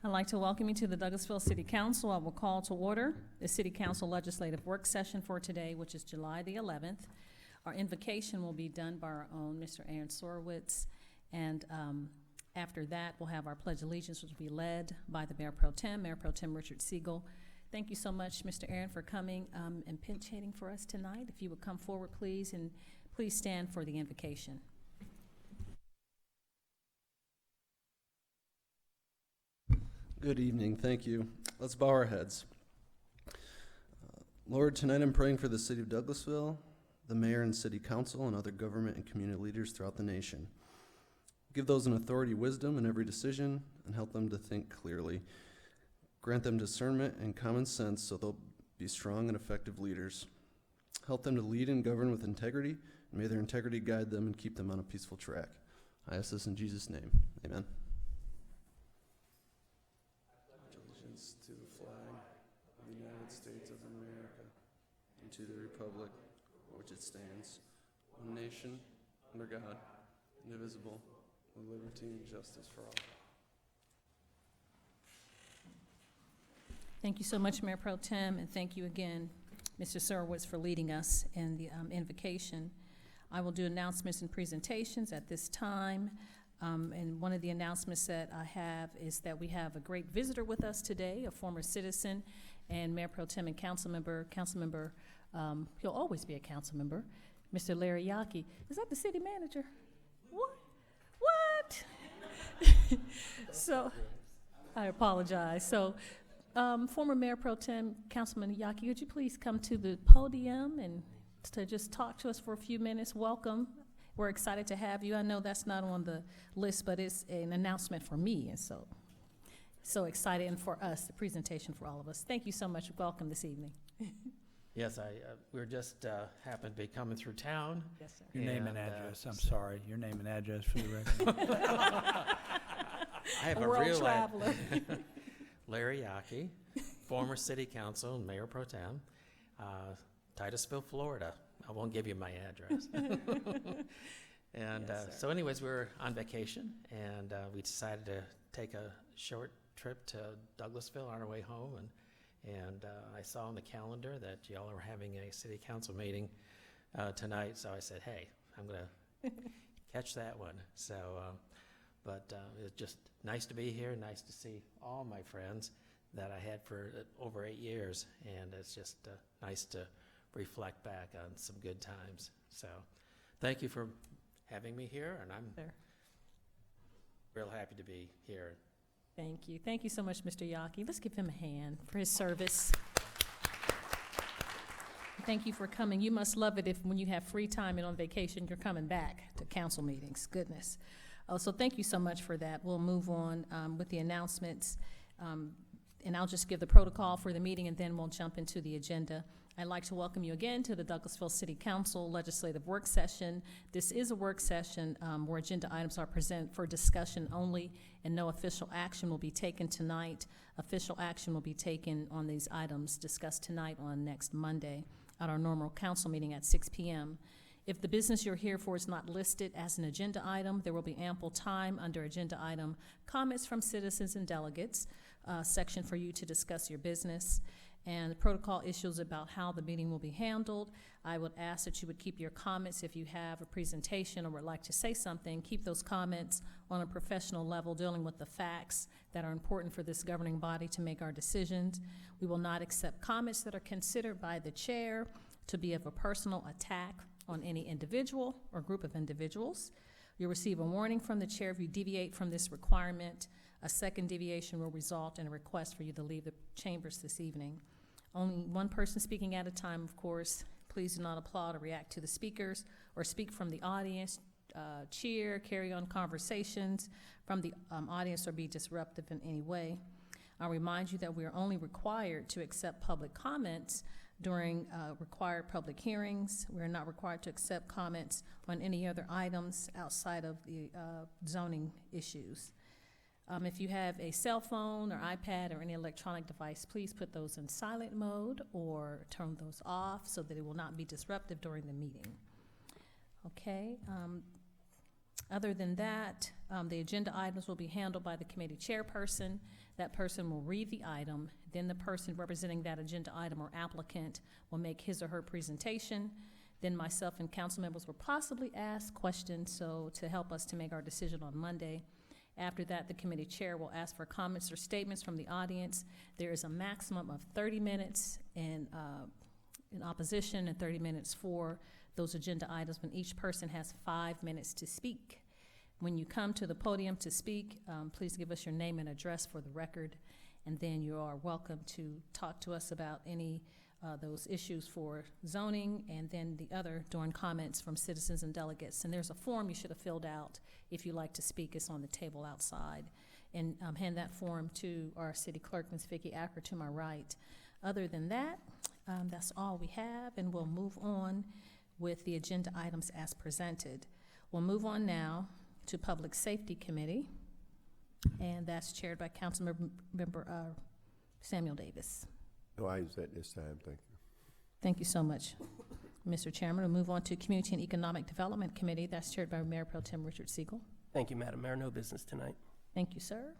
I'd like to welcome you to the Douglasville City Council. I will call to order the City Council Legislative Work Session for today, which is July the 11th. Our invocation will be done by our own Mr. Aaron Sorowitz, and after that, we'll have our Pledge of Allegiance, which will be led by the Mayor Pro Tem Richard Segal. Thank you so much, Mr. Aaron, for coming and pinch hitting for us tonight. If you would come forward, please, and please stand for the invocation. Good evening. Thank you. Let's bow our heads. Lord, tonight I'm praying for the City of Douglasville, the Mayor and City Council, and other government and community leaders throughout the nation. Give those in authority wisdom in every decision and help them to think clearly. Grant them discernment and common sense so they'll be strong and effective leaders. Help them to lead and govern with integrity, and may their integrity guide them and keep them on a peaceful track. I ask this in Jesus' name. Amen. Allegiance to the flag of the United States of America and to the republic for which it stands, one nation, under God, indivisible, with liberty and justice for all. Thank you so much, Mayor Pro Tem, and thank you again, Mr. Sorowitz, for leading us in the invocation. I will do announcements and presentations at this time. And one of the announcements that I have is that we have a great visitor with us today, a former citizen and Mayor Pro Tem and council member, he'll always be a council member, Mr. Larry Yockey. Is that the city manager? What? So, I apologize. So, former Mayor Pro Tem, Councilman Yockey, would you please come to the podium and to just talk to us for a few minutes? Welcome. We're excited to have you. I know that's not on the list, but it's an announcement for me, and so excited, and for us, the presentation for all of us. Thank you so much. Welcome this evening. Yes, we were just happened to be coming through town. Yes, sir. Your name and address. I'm sorry. Your name and address for the record. I have a world real traveler. Larry Yockey, former city council and mayor pro tem, Titusville, Florida. I won't give you my address. And Yes, so anyways, we were on vacation, and we decided to take a short trip to Douglasville on our way home. And I saw on the calendar that y'all are having a city council meeting tonight, so I said, hey, I'm going to catch that one. So, but it's just nice to be here, nice to see all my friends that I had for over 8 years, and it's just nice to reflect back on some good times. So thank you for having me here, and I'm real happy to be here. Thank you. Thank you so much, Mr. Yockey. Let's give him a hand for his service. Thank you for coming. You must love it if when you have free time and on vacation, you're coming back to council meetings. Goodness. So thank you so much for that. We'll move on with the announcements, and I'll just give the protocol for the meeting, and then we'll jump into the agenda. I'd like to welcome you again to the Douglasville City Council Legislative Work Session. This is a work session where agenda items are presented for discussion only, and no official action will be taken tonight. Official action will be taken on these items discussed tonight on next Monday at our normal council meeting at 6 p.m. If the business you're here for is not listed as an agenda item, there will be ample time under agenda item comments from citizens and delegates section for you to discuss your business. And the protocol issues about how the meeting will be handled. I would ask that you would keep your comments if you have a presentation or would like to say something. Keep those comments on a professional level, dealing with the facts that are important for this governing body to make our decisions. We will not accept comments that are considered by the chair to be of a personal attack on any individual or group of individuals. You'll receive a warning from the chair if you deviate from this requirement. A second deviation will result in a request for you to leave the chambers this evening. Only one person speaking at a time, of course. Please do not applaud or react to the speakers or speak from the audience, cheer, carry on conversations from the audience, or be disruptive in any way. I'll remind you that we are only required to accept public comments during required public hearings. We are not required to accept comments on any other items outside of the zoning issues. If you have a cell phone or iPad or any electronic device, please put those in silent mode or turn those off so that it will not be disruptive during the meeting. Okay. Other than that, the agenda items will be handled by the committee chairperson. That person will read the item, then the person representing that agenda item or applicant will make his or her presentation. Then myself and council members will possibly ask questions, so to help us to make our decision on Monday. After that, the committee chair will ask for comments or statements from the audience. There is a maximum of 30 minutes in opposition and 30 minutes for those agenda items, when each person has 5 minutes to speak. When you come to the podium to speak, please give us your name and address for the record, and then you are welcome to talk to us about any those issues for zoning, and then the other during comments from citizens and delegates. And there's a form you should have filled out if you'd like to speak. It's on the table outside. And hand that form to our city clerk, Ms. Vicki Acker, to my right. Other than that, that's all we have, and we'll move on with the agenda items as presented. We'll move on now to Public Safety Committee, and that's chaired by Councilmember Samuel Davis. No items at this time, thank you. Thank you so much, Mr. Chairman. We'll move on to Community and Economic Development Committee. That's chaired by Mayor Pro Tem Richard Segal. Thank you, Madam Mayor. No business tonight. Thank you, sir.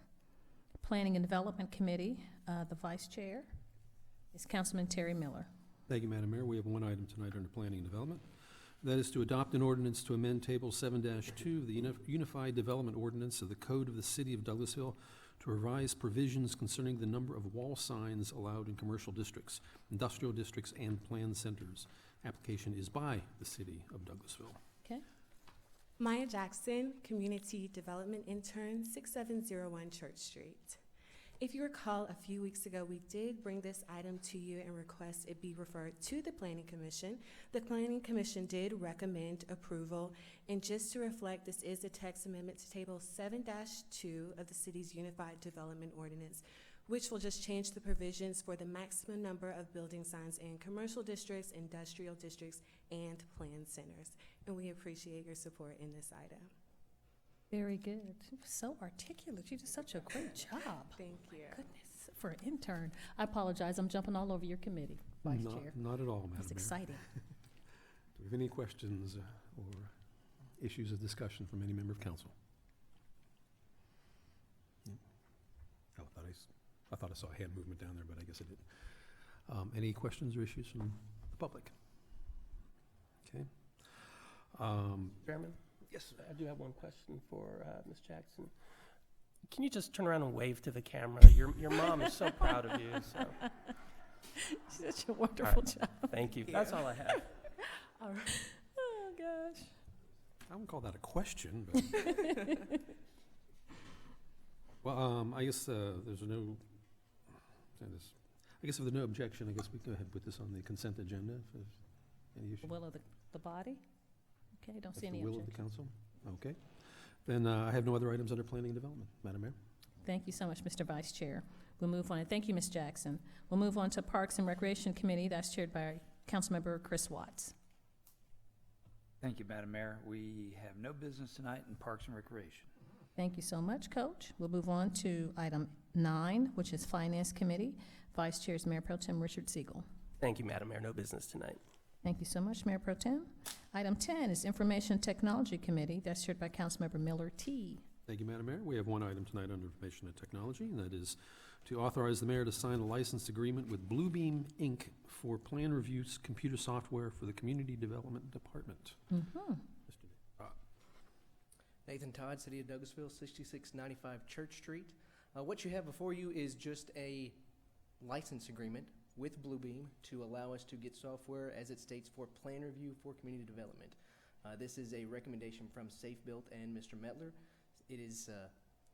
Planning and Development Committee, the Vice Chair is Councilman Terry Miller. Thank you, Madam Mayor. We have one item tonight under Planning and Development. That is to adopt an ordinance to amend Table 7-2 of the Unified Development Ordinance of the Code of the City of Douglasville to revise provisions concerning the number of wall signs allowed in commercial districts, industrial districts, and planned centers. Application is by the City of Douglasville. Okay. Maya Jackson, Community Development Intern, 6701 Church Street. If you recall, a few weeks ago, we did bring this item to you and request it be referred to the Planning Commission. The Planning Commission did recommend approval, and just to reflect, this is a text amendment to Table 7-2 of the city's Unified Development Ordinance, which will just change the provisions for the maximum number of building signs in commercial districts, industrial districts, and planned centers. And we appreciate your support in this item. Very good. So articulate. You did such a great job. Thank you. My goodness, for an intern. I apologize. I'm jumping all over your committee, Vice Chair. Not at all, Madam Mayor. It's exciting. Do we have any questions or issues of discussion from any member of council? Oh, I thought I saw a hand movement down there, but I guess I didn't. Any questions or issues from the public? Okay. Chairman? Yes. I do have one question for Ms. Jackson. Can you just turn around and wave to the camera? Your mom is so proud of you. So. Such a wonderful job. Thank you. That's all I have. All right. Oh, gosh. I wouldn't call that a question, but. Well, I guess there's no. I guess if there's no objection, I guess we can go ahead and put this on the consent agenda. If there's any issue. The will of the body? Okay, don't That's see any the will of the objection. council? Okay. Then I have no other items under planning and development. Madam Mayor? Thank you so much, Mr. Vice Chair. We'll move on. And thank you, Ms. Jackson. We'll move on to Parks and Recreation Committee. That's chaired by Councilmember Chris Watts. Thank you, Madam Mayor. We have no business tonight in Parks and Recreation. Thank you so much, Coach. We'll move on to item 9, which is Finance Committee. Vice Chair is Mayor Pro Tem Richard Segal. Thank you, Madam Mayor. No business tonight. Thank you so much, Mayor Pro Tem. Item 10 is Information Technology Committee. That's chaired by Councilmember Miller T. Thank you, Madam Mayor. We have one item tonight under information and technology, and that is to authorize the mayor to sign a license agreement with Bluebeam, Inc. for plan reviews computer software for the Community Development Department. Mm-hmm. Nathan Todd, City of Douglasville, 6695 Church Street. What you have before you is just a license agreement with Bluebeam to allow us to get software, as it states, for plan review for community development. This is a recommendation from Safe Built and Mr. Metler. It is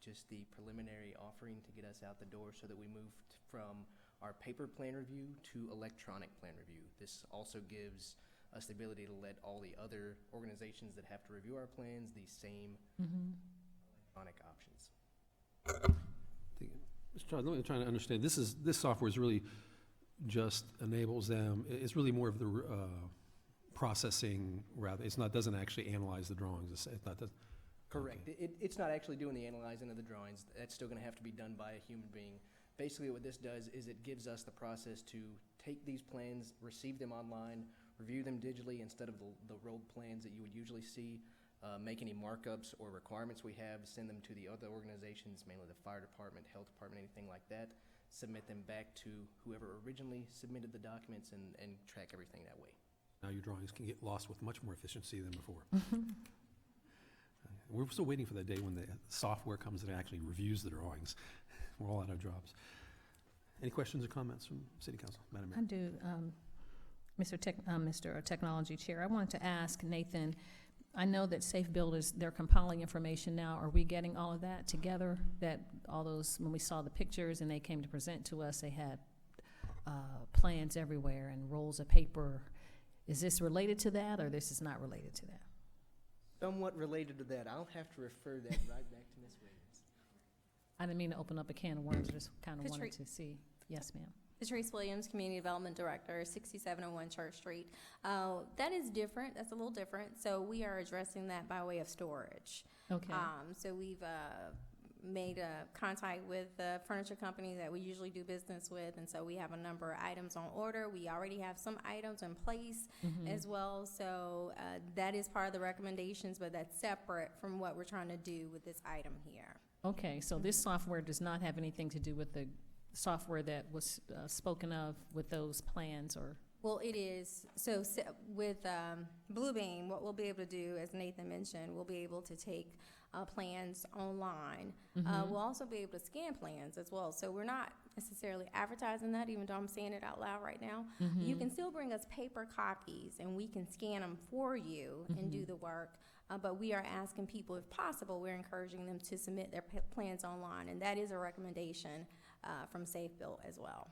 just the preliminary offering to get us out the door so that we moved from our paper plan review to electronic plan review. This also gives us the ability to let all the other organizations that have to review our plans the same electronic options. Mr. Todd, let me try to understand. This software is really just enables them. It's really more of the processing rather. It's not doesn't actually analyze the drawings. It's not. Correct. Okay. It's not actually doing the analyzing of the drawings. That's still going to have to be done by a human being. Basically, what this does is it gives us the process to take these plans, receive them online, review them digitally instead of the rolled plans that you would usually see, make any markups or requirements we have, send them to the other organizations, mainly the fire department, health department, anything like that, submit them back to whoever originally submitted the documents and track everything that way. Now your drawings can get lost with much more efficiency than before. We're still waiting for the day when the software comes and actually reviews the drawings. We're all out of jobs. Any questions or comments from City Council? Madam Mayor? I do, Mr. Technology Chair. I wanted to ask Nathan, I know that Safe Build they're compiling information now. Are we getting all of that together? That all those, when we saw the pictures and they came to present to us, they had plans everywhere and rolls of paper. Is this related to that, or this is not related to that? Somewhat related to that. I'll have to refer that right back to Ms. Williams. I didn't mean to open up a can of worms, I just kind of wanted to see. Yes, ma'am. Patrice Williams, Community Development Director, 6701 Church Street. That is different. That's a little different. So we are addressing that by way of storage. Okay. So we've made a contact with the furniture company that we usually do business with, and so we have a number of items on order. We already have some items in place as well. So that is part of the recommendations, but that's separate from what we're trying to do with this item here. Okay, so this software does not have anything to do with the software that was spoken of with those plans, or? Well, it is. So with Bluebeam, what we'll be able to do, as Nathan mentioned, we'll be able to take plans online. We'll also be able to scan plans as well. So we're not necessarily advertising that, even though I'm saying it out loud right now. You can still bring us paper copies, and we can scan them for you and do the work. But we are asking people, if possible, we're encouraging them to submit their plans online, and that is a recommendation from Safe Build as well.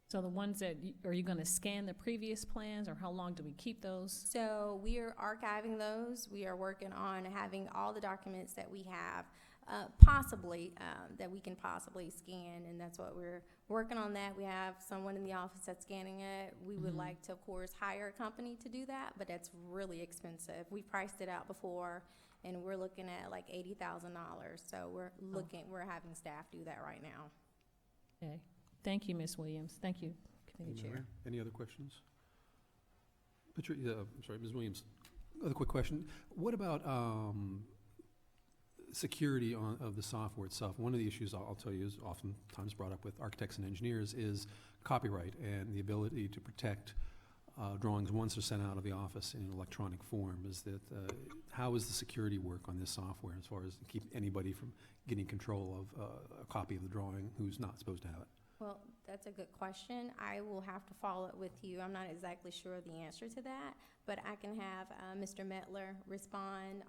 So the ones that, are you going to scan the previous plans, or how long do we keep those? So we are archiving those. We are working on having all the documents that we have, possibly, that we can possibly scan, and that's what we're working on that. We have someone in the office that's scanning it. We would like to, of course, hire a company to do that, but that's really expensive. We priced it out before, and we're looking at like $80,000. So we're having staff do that right now. Okay. Thank you, Ms. Williams. Thank you, Committee Chair. Any other questions? I'm sorry, Ms. Williams. Another quick question. What about security of the software itself? One of the issues I'll tell you is oftentimes brought up with architects and engineers is copyright and the ability to protect drawings once they're sent out of the office in an electronic form. Is that how is the security work on this software as far as keep anybody from getting control of a copy of the drawing who's not supposed to have it? Well, that's a good question. I will have to follow up with you. I'm not exactly sure the answer to that, but I can have Mr. Metler respond.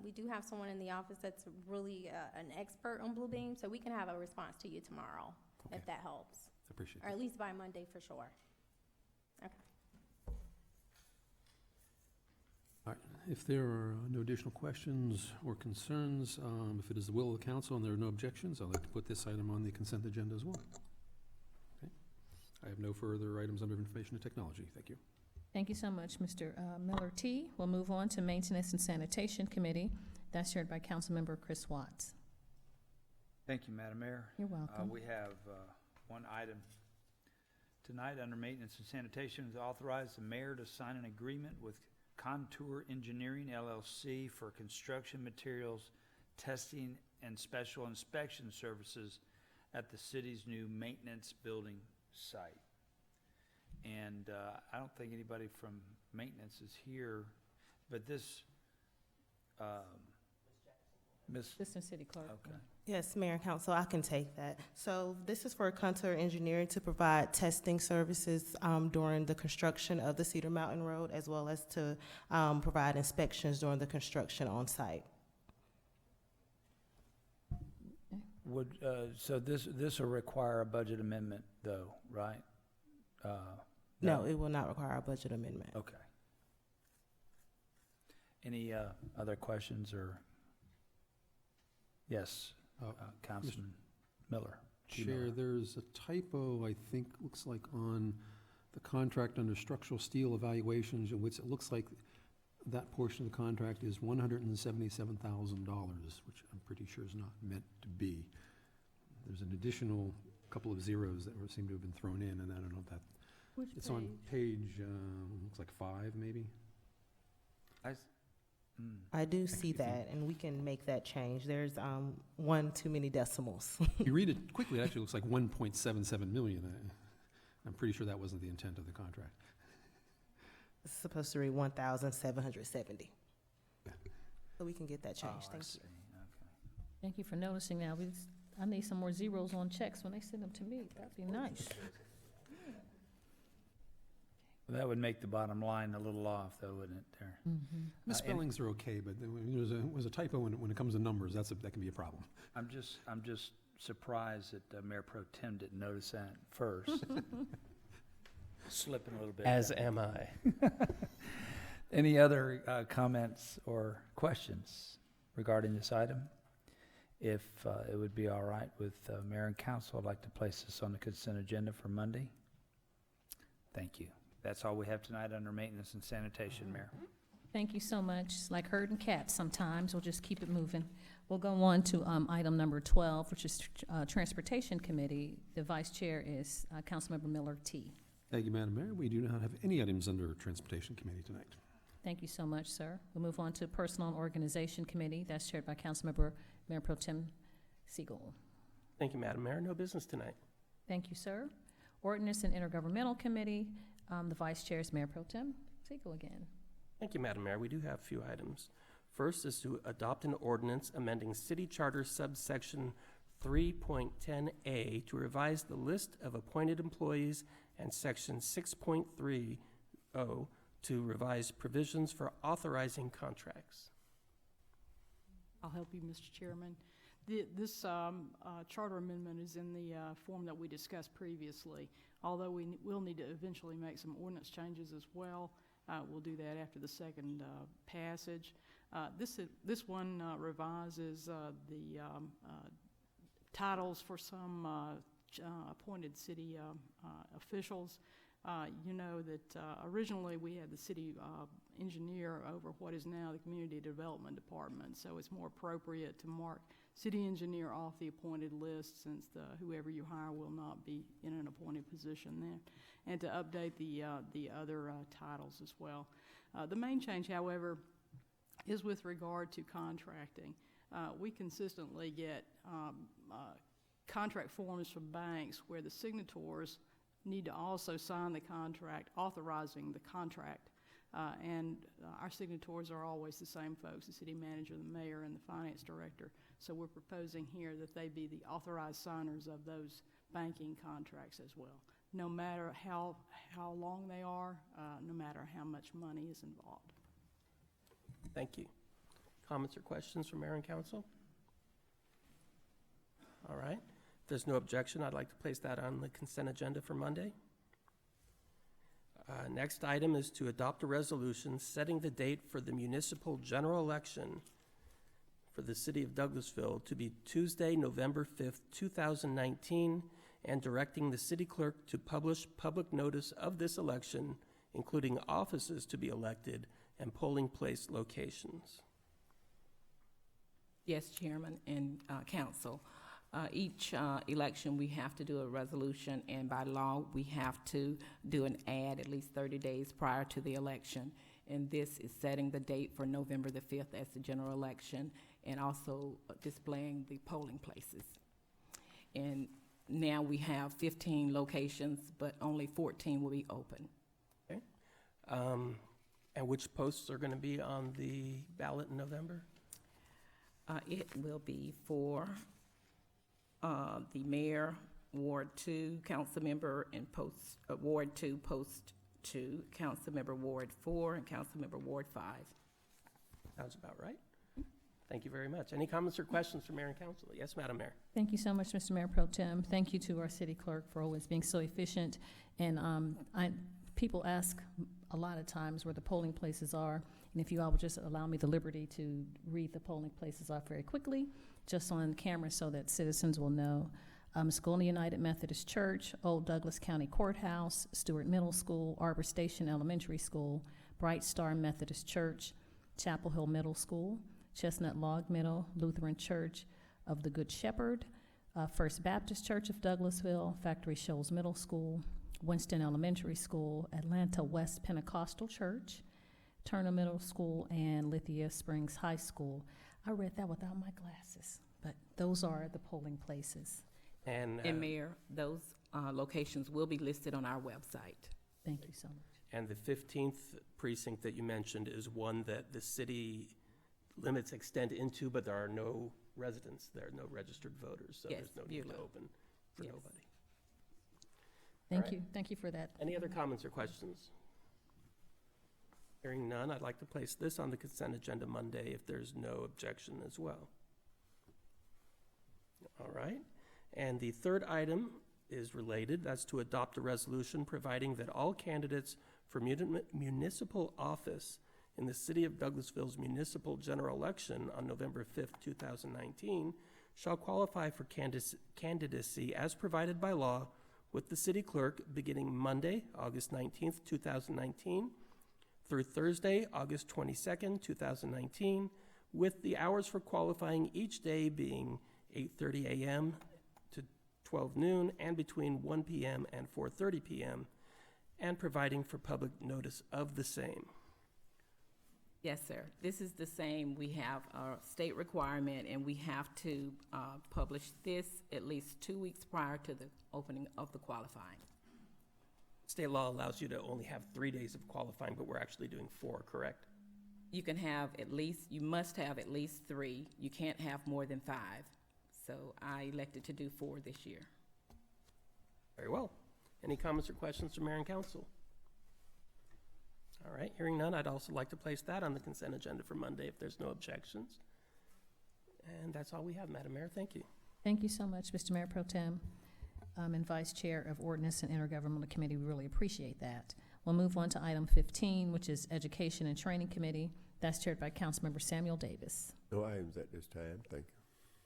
We do have someone in the office that's really an expert on Bluebeam, so we can have a response to you tomorrow, if that helps. I appreciate or that. At least by Monday for sure. Okay. All right. If there are no additional questions or concerns, if it is the will of the council and there are no objections, I'd like to put this item on the consent agenda as well. Okay. I have no further items under information and technology. Thank you. Thank you so much, Mr. Miller T. We'll move on to Maintenance and Sanitation Committee. That's chaired by Councilmember Chris Watts. Thank you, Madam Mayor. You're welcome. We have one item tonight under Maintenance and Sanitation to authorize the mayor to sign an agreement with Contour Engineering, LLC for construction materials testing and special inspection services at the city's new maintenance building site. And I don't think anybody from maintenance is here, but this, Ms. Assistant City Clerk. Okay. Yes, Mayor and Council, I can take that. So this is for Contour Engineering to provide testing services during the construction of the Cedar Mountain Road, as well as to provide inspections during the construction on site. Would so this will require a budget amendment, though, right? No, it will not require a budget amendment. Okay. Any other questions or? Yes, Councilman Miller. Chair, there's a typo, I think, looks like on the contract under structural steel evaluations, in which it looks like that portion of the contract is $177,000, which I'm pretty sure is not meant to be. There's an additional couple of zeros that seem to have been thrown in, and I don't know if that. It's on page, looks like 5, maybe. I do see you. that, and we can make that change. There's one too many decimals. If you read it quickly, it actually looks like 1.77 million. I'm pretty sure that wasn't the intent of the contract. It's supposed to read 1,770. So we can get that changed. Thank you. Thank you for noticing that. I need some more zeros on checks when they send them to me. That'd be nice. Well, that would make the bottom line a little off, though, wouldn't it, there? Misspellings are okay, but there's a typo when it comes to numbers. That can be a problem. I'm just surprised that Mayor Pro Tem didn't notice that first. Slipping a little bit. As am I. Any other comments or questions regarding this item? If it would be all right with Mayor and Council, I'd like to place this on the consent agenda for Monday. Thank you. That's all we have tonight under Maintenance and Sanitation, Mayor. Thank you so much. It's like herding cats sometimes. We'll just keep it moving. We'll go on to item number 12, which is Transportation Committee. The Vice Chair is Councilmember Miller T. Thank you, Madam Mayor. We do not have any items under Transportation Committee tonight. Thank you so much, sir. We'll move on to Personnel and Organization Committee. That's chaired by Councilmember Mayor Pro Tem Segal. Thank you, Madam Mayor. No business tonight. Thank you, sir. Ordinance and Intergovernmental Committee. The Vice Chair is Mayor Pro Tem Segal again. Thank you, Madam Mayor. We do have a few items. First is to adopt an ordinance amending City Charter subsection 3.10A to revise the list of appointed employees and section 6.30 to revise provisions for authorizing contracts. I'll help you, Mr. Chairman. This charter amendment is in the form that we discussed previously. Although we will need to eventually make some ordinance changes as well. We'll do that after the second passage. This one revises the titles for some appointed city officials. You know that originally we had the city engineer over what is now the Community Development Department, so it's more appropriate to mark city engineer off the appointed list since whoever you hire will not be in an appointed position then, and to update the other titles as well. The main change, however, is with regard to contracting. We consistently get contract forms from banks where the signatories need to also sign the contract authorizing the contract. And our signatories are always the same folks, the city manager, the mayor, and the finance director. So we're proposing here that they be the authorized signers of those banking contracts as well, no matter how long they are, no matter how much money is involved. Thank you. Comments or questions from Mayor and Council? All right. If there's no objection, I'd like to place that on the consent agenda for Monday. Next item is to adopt a resolution setting the date for the municipal general election for the City of Douglasville to be Tuesday, November 5th, 2019, and directing the city clerk to publish public notice of this election, including offices to be elected and polling place locations. Yes, Chairman and Council. Each election, we have to do a resolution, and by law, we have to do an ad at least 30 days prior to the election. And this is setting the date for November the 5th as the general election, and also displaying the polling places. And now we have 15 locations, but only 14 will be open. Okay. And which posts are going to be on the ballot in November? It will be for the mayor, Ward 2, council member, and Ward 2, post 2, council member Ward 4, and council member Ward 5. Sounds about right. Thank you very much. Any comments or questions from Mayor and Council? Yes, Madam Mayor. Thank you so much, Mr. Mayor Pro Tem. Thank you to our city clerk for always being so efficient. And people ask a lot of times where the polling places are, and if you all would just allow me the liberty to read the polling places off very quickly, just on camera so that citizens will know. Scolina United Methodist Church, Old Douglas County Courthouse, Stewart Middle School, Arbor Station Elementary School, Bright Star Methodist Church, Chapel Hill Middle School, Chestnut Log Middle, Lutheran Church of the Good Shepherd, First Baptist Church of Douglasville, Factory Shoals Middle School, Winston Elementary School, Atlanta West Pentecostal Church, Turner Middle School, and Lithia Springs High School. I read that without my glasses, but those are the polling places. And Mayor, those locations will be listed on our website. Thank you so much. And the 15th precinct that you mentioned is one that the city limits extend into, but there are no residents there, no registered voters, so Yes, there's no need to beautiful. open for Yes. nobody. Thank right. you. Thank you for that. Any other comments or questions? Hearing none, I'd like to place this on the consent agenda Monday if there's no objection as well. All right. And the third item is related. That's to adopt a resolution providing that all candidates for municipal office in the City of Douglasville's municipal general election on November 5th, 2019, shall qualify for candidacy as provided by law with the city clerk beginning Monday, August 19th, 2019, through Thursday, August 22nd, 2019, with the hours for qualifying each day being 8:30 a.m. to 12 noon and between 1 p.m. and 4:30 p.m., and providing for public notice of the same. Yes, sir. This is the same. We have a state requirement, and we have to publish this at least 2 weeks prior to the opening of the qualifying. State law allows you to only have 3 days of qualifying, but we're actually doing 4, correct? You can have you must have at least 3. You can't have more than 5. So I elected to do 4 this year. Very well. Any comments or questions from Mayor and Council? All right, hearing none, I'd also like to place that on the consent agenda for Monday if there's no objections. And that's all we have, Madam Mayor. Thank you. Thank you so much, Mr. Mayor Pro Tem and Vice Chair of Ordinance and Intergovernmental Committee. We really appreciate that. We'll move on to item 15, which is Education and Training Committee. That's chaired by Councilmember Samuel Davis. No items at this time, thank you.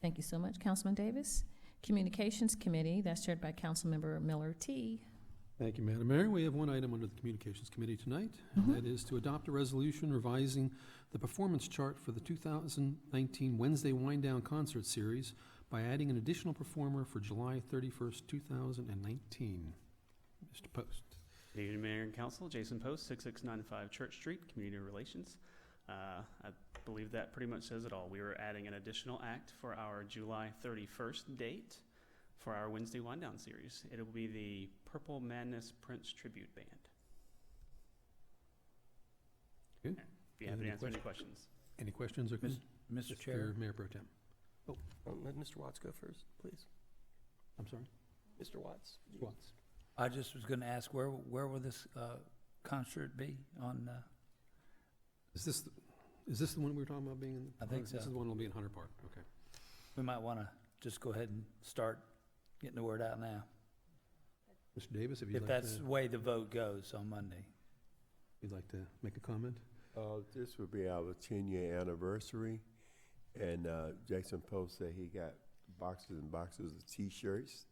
Thank you so much, Councilman Davis. Communications Committee, that's chaired by Councilmember Miller T. Thank you, Madam Mayor. We have one item under the Communications Committee tonight, and that is to adopt a resolution revising the performance chart for the 2019 Wednesday Wind Down Concert Series by adding an additional performer for July 31st, 2019. Mr. Post. Good evening, Mayor and Council. Jason Post, 6695 Church Street, Community Relations. I believe that pretty much says it all. We were adding an additional act for our July 31st date for our Wednesday Wind Down series. It will be the Purple Madness Prince Tribute Band. Good. If you have any answer any questions. Any questions or comments? Mr. Chair. Mayor Pro Tem. Let Mr. Watts go first, please. I'm sorry? Mr. Watts. Watts. I just was going to ask, where will this concert be on? Is this the one we were talking about being in? I think so. This is the one that'll be in Hunter Park. Okay. We might want to just go ahead and start getting the word out now. Mr. Davis, If that's the way the vote goes on Monday. you'd like to make a comment? This will be our 10-year anniversary, and Jason Post said he got boxes and boxes of T-shirts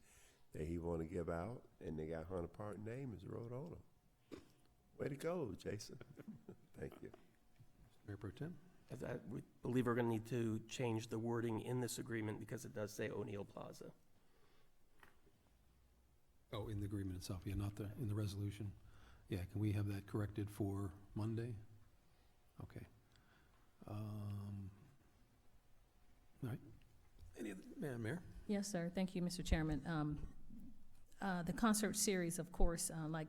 that he want to give out, and they got Hunter Park name is wrote on them. Way to go, Jason. Thank you. Mayor Pro Tem? We believe we're going to need to change the wording in this agreement because it does say O'Neill Plaza. Oh, in the agreement itself, yeah, not in the resolution. Yeah, can we have that corrected for Monday? Okay. All right. Any other, Madam Mayor? Yes, sir. Thank you, Mr. Chairman. The concert series, of course, like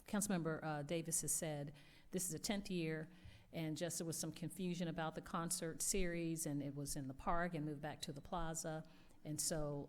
Councilmember Davis has said, this is a 10th year, and just there was some confusion about the concert series, and it was in the park and moved back to the plaza. And so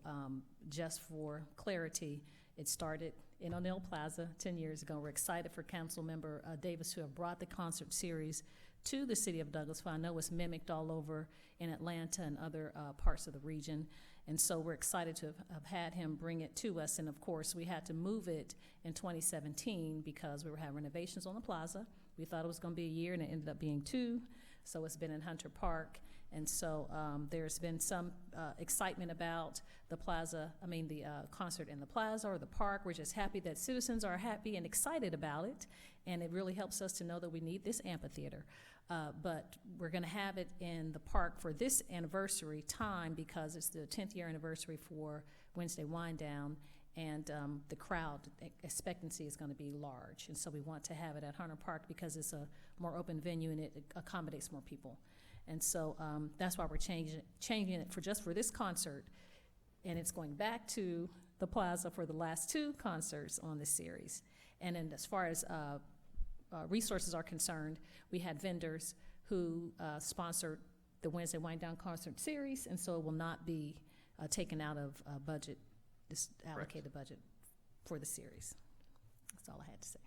just for clarity, it started in O'Neill Plaza 10 years ago. We're excited for Councilmember Davis to have brought the concert series to the City of Douglasville. I know it's mimicked all over in Atlanta and other parts of the region. And so we're excited to have had him bring it to us. And of course, we had to move it in 2017 because we were having renovations on the plaza. We thought it was going to be a year, and it ended up being 2. So it's been in Hunter Park. And so there's been some excitement about the plaza, the concert in the plaza or the park. We're just happy that citizens are happy and excited about it. And it really helps us to know that we need this amphitheater. But we're going to have it in the park for this anniversary time because it's the 10th year anniversary for Wednesday Wind Down. and the crowd expectancy is going to be large. And so we want to have it at Hunter Park because it's a more open venue and it accommodates more people. And so that's why we're changing it for this concert. And it's going back to the plaza for the last 2 concerts on this series. And then as far as resources are concerned, we had vendors who sponsored the Wednesday Wind Down concert series, and so it will not be taken out of budget, this allocated budget for the series. That's all I had to say.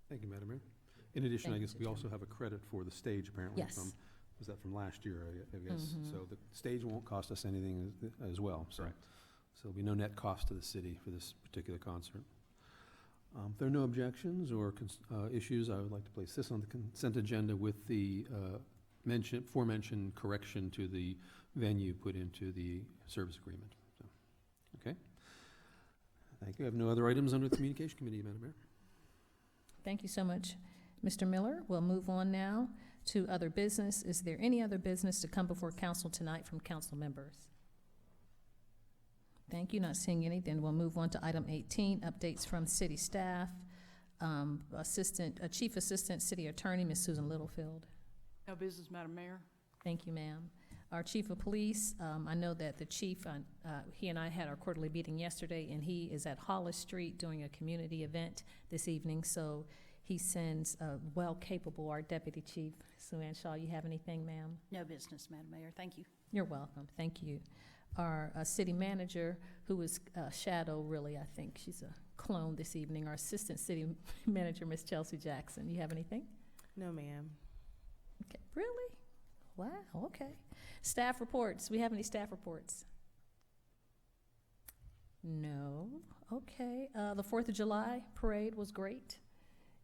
Thank you, Madam Mayor. In addition, Thank I you, guess we also have a credit for the stage, apparently. Yes. Was that from last year, I guess? Mhm. So the stage won't cost us anything as well. So Correct. there'll be no net cost to the city for this particular concert. If there are no objections or issues, I would like to place this on the consent agenda with the aforementioned correction to the venue put into the service agreement. So, okay. Thank you. I have no other items under the Communication Committee, Madam Mayor. Thank you so much, Mr. Miller. We'll move on now to other business. Is there any other business to come before council tonight from council members? Thank you. Not seeing any. Then we'll move on to item 18, updates from city staff. Chief Assistant City Attorney, Ms. Susan Littlefield. No business, Madam Mayor. Thank you, ma'am. Our Chief of Police, I know that the chief, he and I had our quarterly meeting yesterday, and he is at Hollis Street doing a community event this evening, so he sends well-capable, our Deputy Chief, Sue Ann Shaw. You have anything, ma'am? No business, Madam Mayor. Thank you. You're welcome. Thank you. Our city manager, who is Shadow, really, I think she's a clone this evening, our Assistant City Manager, Miss Chelsea Jackson. You have anything? No, ma'am. Okay. Really? Wow, okay. Staff reports. We have any staff reports? No. Okay. The 4th of July parade was great.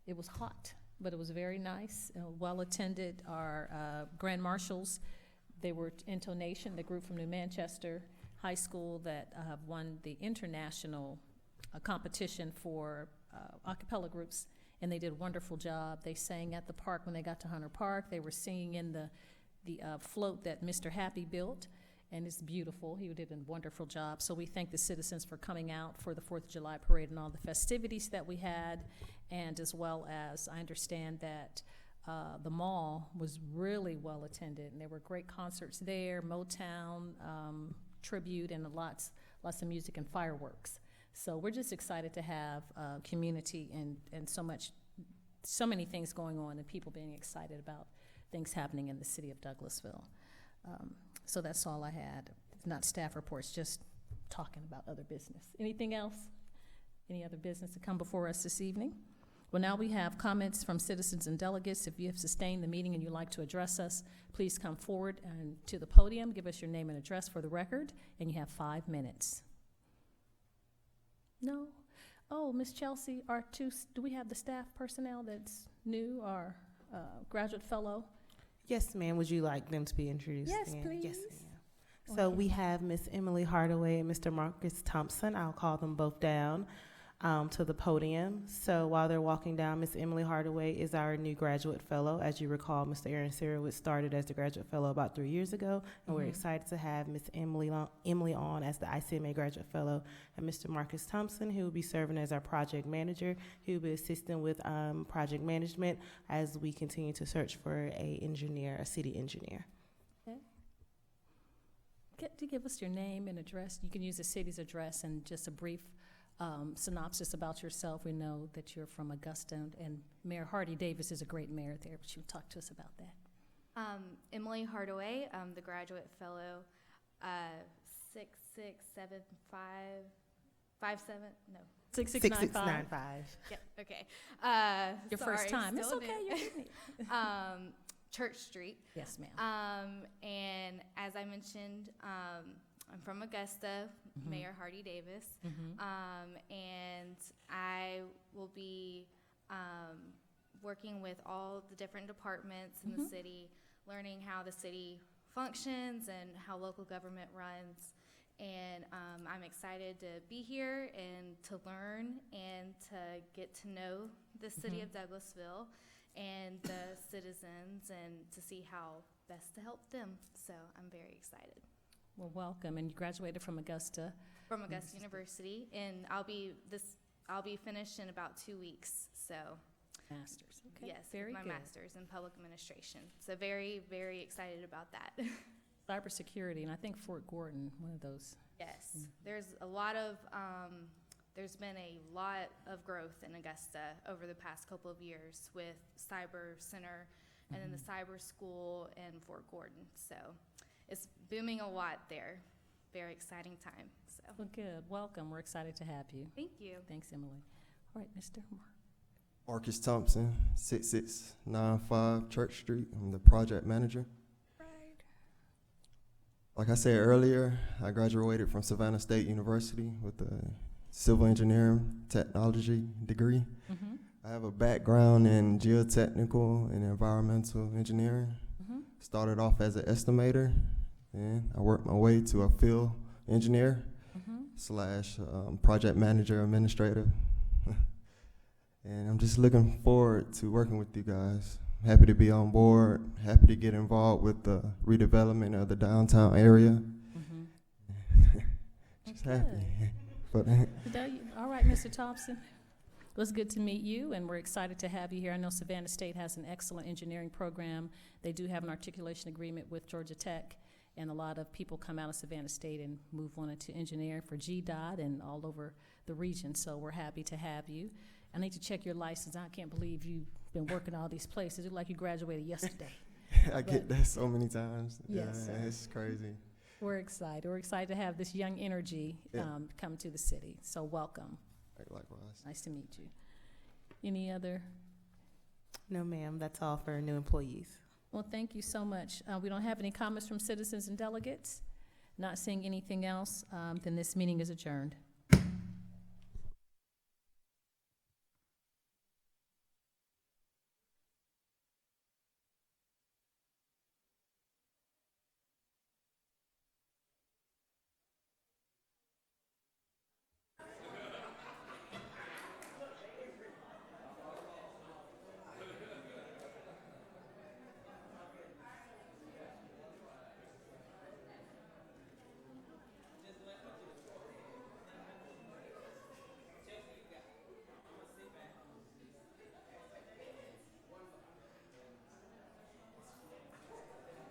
It was hot, but it was very nice. Well attended. Our Grand Marshals, they were intonation, the group from New Manchester High School that won the international competition for a cappella groups, and they did a wonderful job. They sang at the park when they got to Hunter Park. They were singing in the float that Mr. Happy built, and it's beautiful. He did a wonderful job. So we thank the citizens for coming out for the 4th of July parade and all the festivities that we had, and as well as I understand that the mall was really well attended, and there were great concerts there, Motown, tribute, and lots of music and fireworks. So we're just excited to have community and so many things going on, and people being excited about things happening in the city of Douglasville. So that's all I had. Not staff reports, just talking about other business. Anything else? Any other business to come before us this evening? Well, now we have comments from citizens and delegates. If you have sustained the meeting and you'd like to address us, please come forward and to the podium, give us your name and address for the record, and you have 5 minutes. No? Oh, Miss Chelsea, do we have the staff personnel that's new, our graduate fellow? Yes, ma'am. Would you like them to be introduced? Yes, again? please. Yes, ma'am. So we have Miss Emily Hardaway and Mr. Marcus Thompson. I'll call them both down to the podium. So while they're walking down, Miss Emily Hardaway is our new graduate fellow. As you recall, Mr. Aaron Sirowitz started as the graduate fellow about 3 years ago, and we're excited to have Miss Emily on as the ICMA graduate fellow, and Mr. Marcus Thompson, who will be serving as our project manager. He will be assisting with project management as we continue to search for a city engineer. Okay. To give us your name and address. You can use the city's address and just a brief synopsis about yourself. We know that you're from Augusta, and Mayor Hardy Davis is a great mayor there, but you talk to us about that. Emily Hardaway, the graduate fellow, 6695. Yep. Okay. Your first time. It's okay. You're Church Street. Yes, ma'am. And as I mentioned, I'm from Augusta, Mayor Hardy Davis, and I will be working with all the different departments in the city, learning how the city functions and how local government runs. And I'm excited to be here and to learn and to get to know the city of Douglasville and the citizens and to see how best to help them. So I'm very excited. Well, welcome, and you graduated from Augusta. From Augusta University, and I'll be finished in about 2 weeks. So, Master's. Okay. yes, Very my good. master's in public administration. So very, very excited about that. Cybersecurity, and I think Fort Gordon, one of those. Yes, there's a lot of there's been a lot of growth in Augusta over the past couple of years with Cyber Center and then the Cyber School in Fort Gordon. So it's booming a lot there. Very exciting time. So Well, good. Welcome. We're excited to have you. thank you. Thanks, Emily. All right, Mr. Moore. Marcus Thompson, 6695 Church Street. I'm the project manager. Like I said earlier, I graduated from Savannah State University with a civil engineering technology degree. Mm-hmm. I have a background in geotechnical and environmental engineering. Mm-hmm. Started off as an estimator, and I worked my way to a field engineer / project manager administrator. And I'm just looking forward to working with you guys. Happy to be on board, happy to get involved with the redevelopment of the downtown area. Just happy. But All right, Mr. Thompson. It was good to meet you, and we're excited to have you here. I know Savannah State has an excellent engineering program. They do have an articulation agreement with Georgia Tech, and a lot of people come out of Savannah State and move on into engineering for GDOT and all over the region, so we're happy to have you. I need to check your license. I can't believe you've been working all these places. It's like you graduated yesterday. I get that so many times. Yes, Yeah, it's crazy. We're excited. We're excited to have this young energy come to the city, so welcome. Likewise. Nice to meet you. Any other? No, ma'am, that's all for new employees. Well, thank you so much. We don't have any comments from citizens and delegates. Not seeing anything else, then this meeting is adjourned.